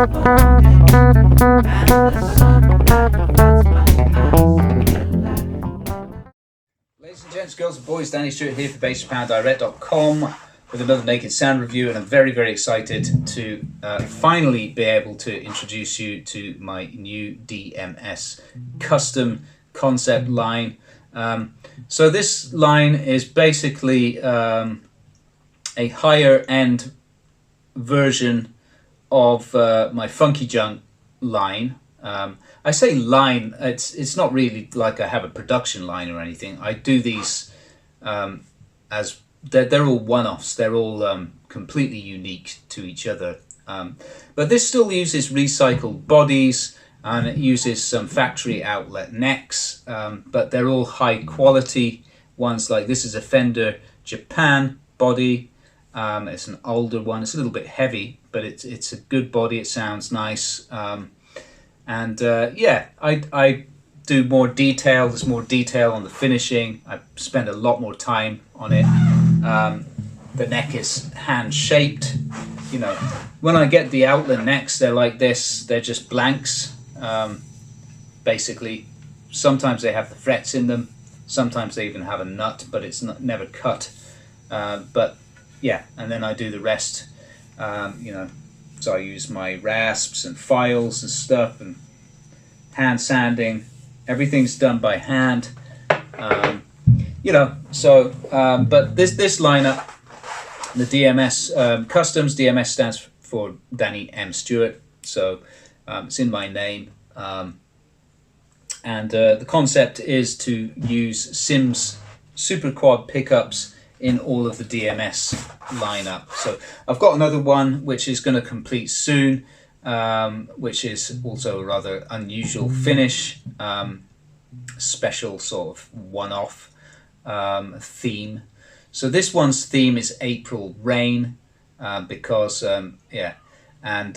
Ladies and gents, girls and boys, Danny Stewart here for BassJapanDirect.com with another Naked Sound review, and I'm very, very excited to finally be able to introduce you to my new DMS custom concept line. So this line is basically a higher end version of my Funky Junk line. I say line, it's not really like I have a production line or anything. I do these as they're all one-offs. They're all completely unique to each other. But this still uses recycled bodies, and it uses some factory outlet necks, but they're all high quality ones. Like this is a Fender Japan body. It's an older one. It's a little bit heavy, but it's a good body. It sounds nice. Yeah, I do more detail. There's more detail on the finishing. I spend a lot more time on it. The neck is hand shaped. You know, when I get the outlet necks, they're like this. They're just blanks. Basically, sometimes they have the frets in them. Sometimes they even have a nut, but it's never cut. But yeah, and then I do the rest. You know. So I use my rasps and files and stuff, and hand sanding. Everything's done by hand. You know, so but this lineup, the DMS Customs, DMS stands for Danny M. Stewart, so it's in my name. And the concept is to use Sims Super Quad pickups in all of the DMS lineup. So I've got another one which is going to complete soon, which is also a rather unusual finish, special sort of one-off theme. So this one's theme is April Rain, because yeah, and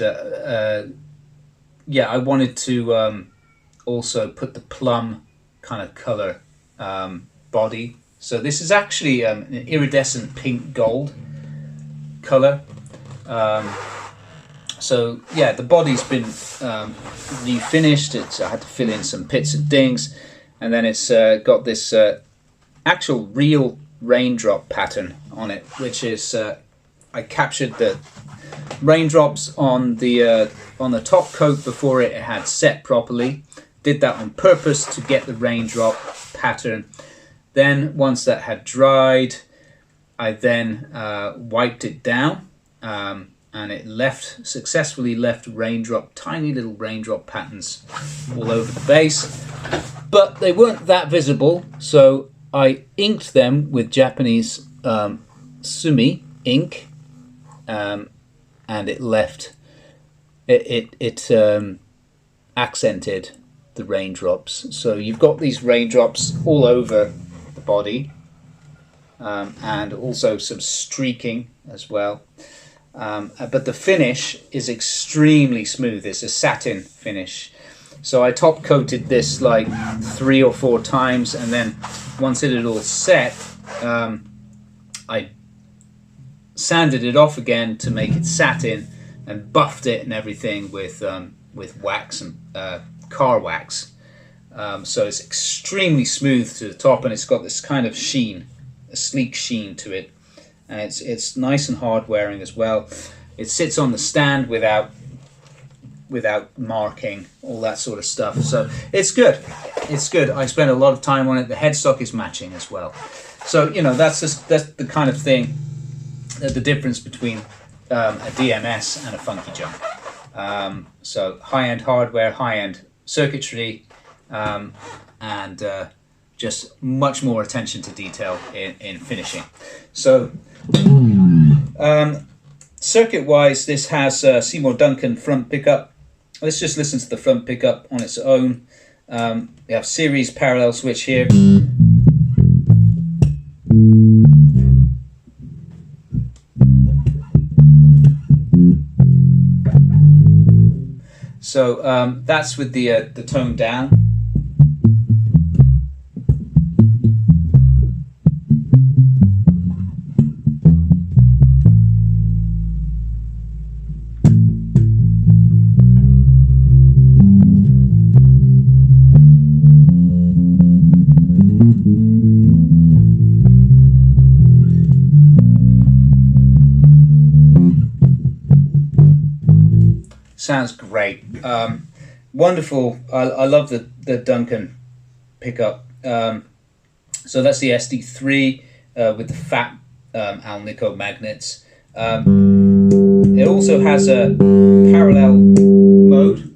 yeah, I wanted to also put the plum kind of color body. So this is actually an iridescent pink gold color. So yeah, the body's been refinished. I had to fill in some pits and dings, and then it's got this actual real raindrop pattern on it, which is I captured the raindrops on the top coat before it had set properly. Did that on purpose to get the raindrop pattern. Then once that had dried, I then wiped it down, and it successfully left tiny little raindrop patterns all over the bass. But they weren't that visible, so I inked them with Japanese sumi ink, and it left it accented the raindrops. So you've got these raindrops all over the body, and also some streaking as well, but the finish is extremely smooth. It's a satin finish. So I top coated this like 3 or 4 times, and then once it had all set, I sanded it off again to make it satin, and buffed it and everything with wax and car wax. So it's extremely smooth to the top, and it's got this kind of sheen, a sleek sheen to it, and it's nice and hard wearing as well. It sits on the stand without marking, all that sort of stuff. So it's good. It's good. I spent a lot of time on it. The headstock is matching as well. So you know, that's the kind of thing, the difference between a DMS and a Funky Junk. So high-end hardware, high-end circuitry, and just much more attention to detail in finishing. So circuit-wise, this has Seymour Duncan front pickup. Let's just listen to the front pickup on its own. We have series parallel switch here. So that's with the tone down. sounds great. Wonderful. I love the Duncan pickup. So that's the SD3 with the fat Alnico magnets. It also has a parallel mode.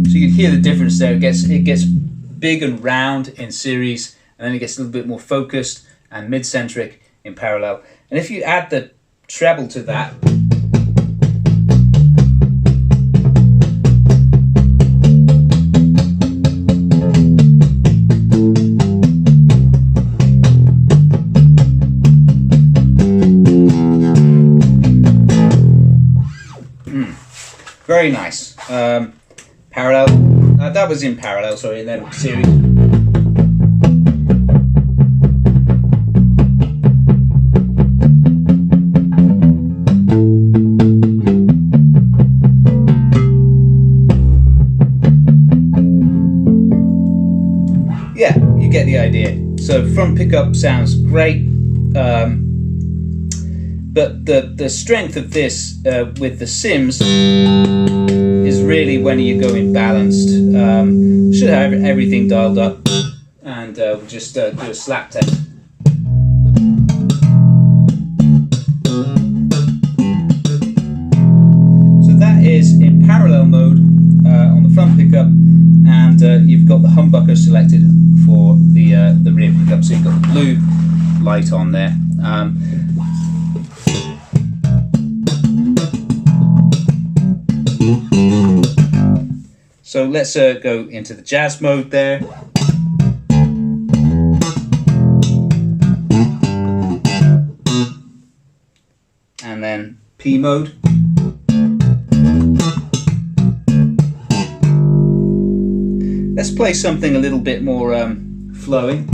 So you can hear the difference there. It gets big and round in series, and then it gets a little bit more focused and mid-centric in parallel. And if you add the treble to that, very nice. Parallel. That was in parallel, sorry, and then series. Yeah, you get the idea. So front pickup sounds great, but the strength of this with the Sims is really when you're going balanced. Should have everything dialed up, and we'll just do a slap test. So that is in parallel mode on the front pickup, and you've got the humbucker selected for the rear pickup, so you've got the blue light on there. So let's go into the jazz mode there. And then P mode. Let's play something a little bit more flowing.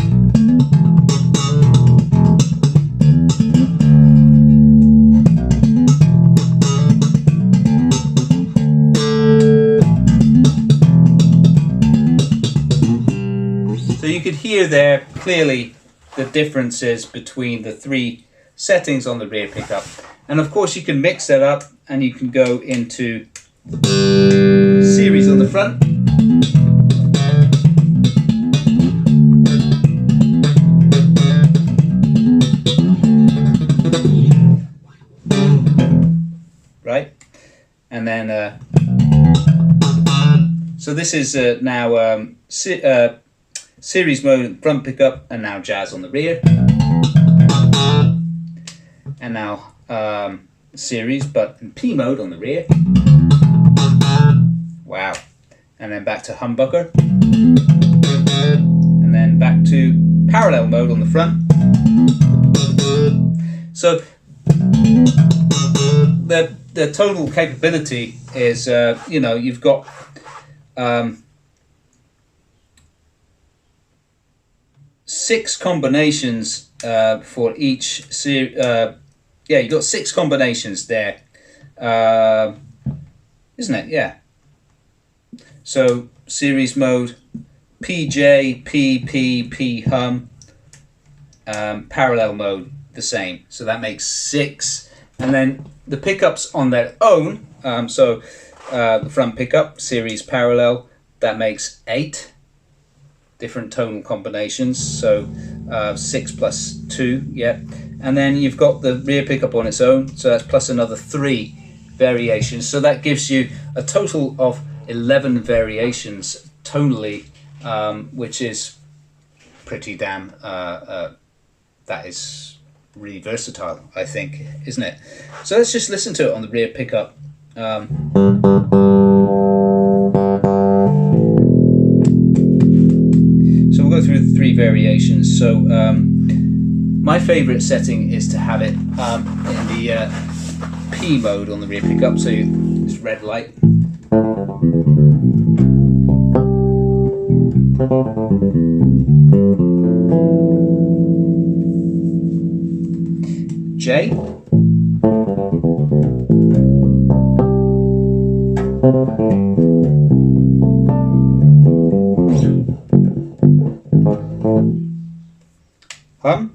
So you could hear there clearly the differences between the three settings on the rear pickup. And of course you can mix that up and you can go into series on the front. Right? And then, so this is now series mode front pickup, and now jazz on the rear, and now series but in P mode on the rear. Wow. And then back to humbucker, and then back to parallel mode on the front. So the total capability is you've got six combinations for each series. Yeah, you've got six combinations there, isn't it? Yeah. So series mode, PJ, P hum, parallel mode the same. So that makes 6, and then the pickups on their own. So the front pickup, series parallel, that makes 8 different tonal combinations. So 6 plus 2, yeah. And then you've got the rear pickup on its own, so that's plus another 3 variations. So that gives you a total of 11 variations tonally, which is pretty damn, that is really versatile, I think, isn't it? So let's just listen to it on the rear pickup. So we'll go through the 3 variations. So my favorite setting is to have it in the P mode on the rear pickup, so this red light. J. hum.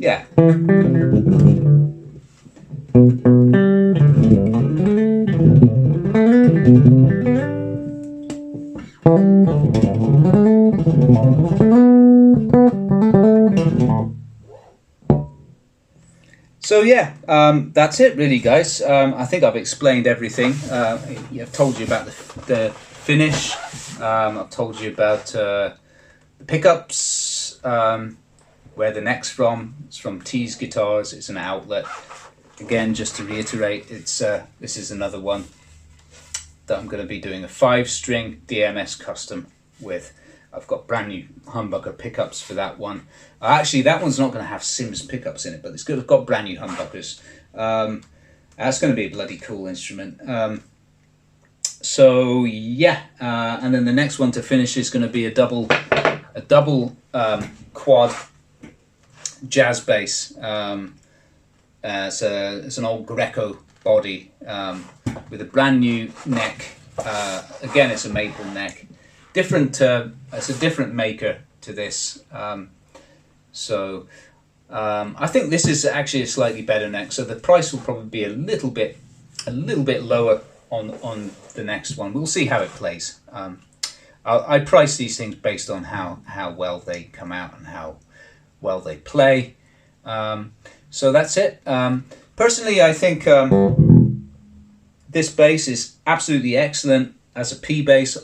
Yeah. So yeah, that's it really, guys. I think I've explained everything. I've told you about the finish. I've told you about the pickups, where the neck's from. It's from Tees Guitars. It's an outlet. Again, just to reiterate, it's this is another one that I'm going to be doing a 5-string DMS custom with. I've got brand new humbucker pickups for that one. Actually, that one's not going to have Sims pickups in it, but it's got brand new humbuckers. That's going to be a bloody cool instrument. So yeah, and then the next one to finish is going to be a double quad jazz bass. It's an old Greco body with a brand new neck. Again, it's a maple neck. Different. It's a different maker to this. So I think this is actually a slightly better neck. So the price will probably be a little bit lower on the next one. We'll see how it plays. I price these things based on how well they come out and how well they play. So that's it. Personally, I think this bass is absolutely excellent as a P bass.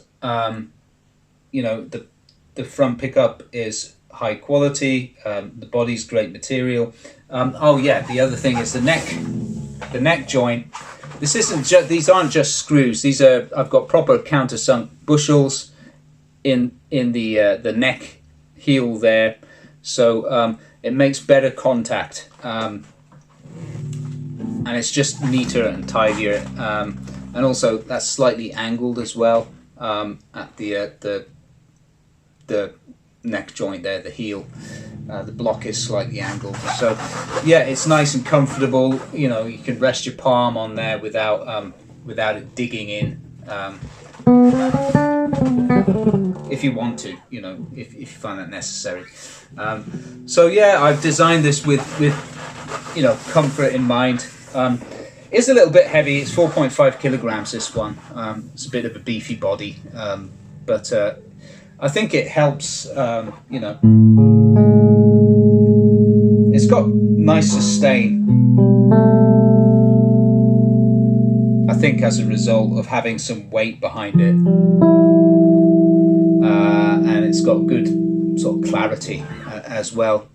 You know, the front pickup is high quality. The body's great material. Oh yeah, the other thing is the neck joint. This isn't these aren't just screws. These are, I've got proper countersunk bushels in the neck heel there, so it makes better contact, and it's just neater and tidier. And also that's slightly angled as well at the neck joint there, the heel. The block is slightly angled, so yeah, it's nice and comfortable. You know, you can rest your palm on there without it digging in, if you want to. You know, if you find that necessary. So yeah, I've designed this with you know, comfort in mind. It's a little bit heavy. It's 4.5 kilograms. This one. It's a bit of a beefy body, but I think it helps. You know, it's got nice sustain. I think as a result of having some weight behind it, and it's got good sort of clarity as well.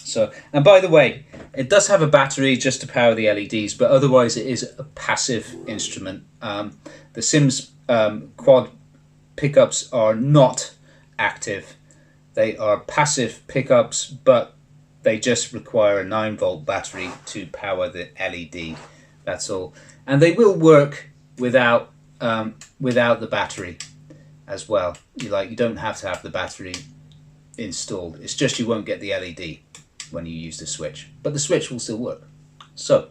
So, and by the way, it does have a battery just to power the LEDs, but otherwise it is a passive instrument. The Sims quad pickups are not active. They are passive pickups, but they just require a 9-volt battery to power the LED. That's all. And they will work without the battery as well. You don't have to have the battery installed. It's just you won't get the LED when you use the switch, but the switch will still work. So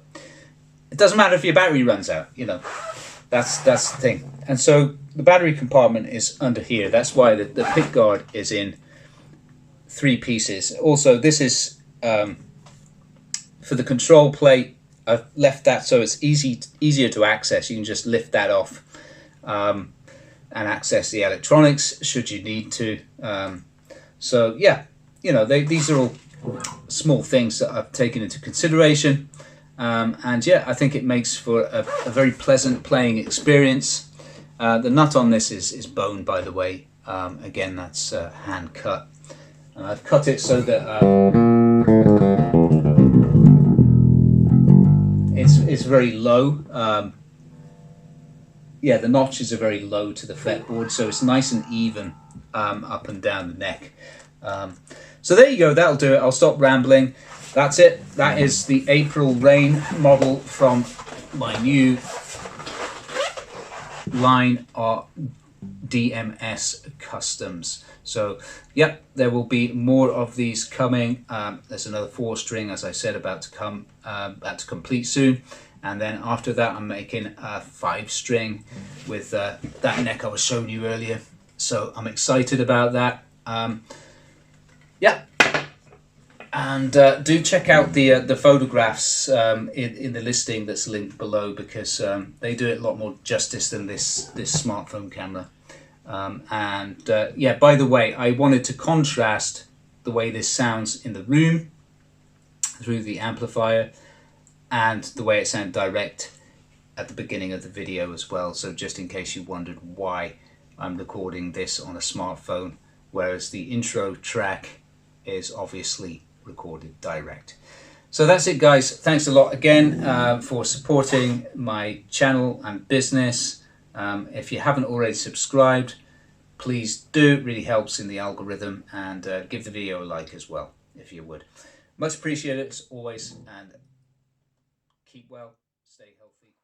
it doesn't matter if your battery runs out. You know, that's the thing. And so the battery compartment is under here. That's why the pick guard is in 3 pieces. Also, this is for the control plate. I've left that so it's easier to access. You can just lift that off and access the electronics should you need to. So yeah, you know, these are all small things that I've taken into consideration, and yeah, I think it makes for a very pleasant playing experience. The nut on this is bone, by the way. Again, that's hand cut, and I've cut it so that it's very low. Yeah, the notches are very low to the fretboard, so it's nice and even up and down the neck. So there you go, that'll do it. I'll stop rambling. That's it. That is the April Rain model from my new line of DMS Customs. So yep, there will be more of these coming. There's another 4-string, as I said, about to complete soon. and then after that I'm making a 5-string with that neck I was showing you earlier. So I'm excited about that. Yeah, and do check out the photographs in the listing that's linked below, because they do it a lot more justice than this smartphone camera. Yeah, by the way, I wanted to contrast the way this sounds in the room through the amplifier and the way it sounded direct at the beginning of the video as well. So just in case you wondered why I'm recording this on a smartphone, whereas the intro track is obviously recorded direct. So that's it, guys. Thanks a lot again for supporting my channel and business. If you haven't already subscribed, please do. It really helps in the algorithm, and give the video a like as well if you would. Much appreciated as always, and keep well, stay healthy.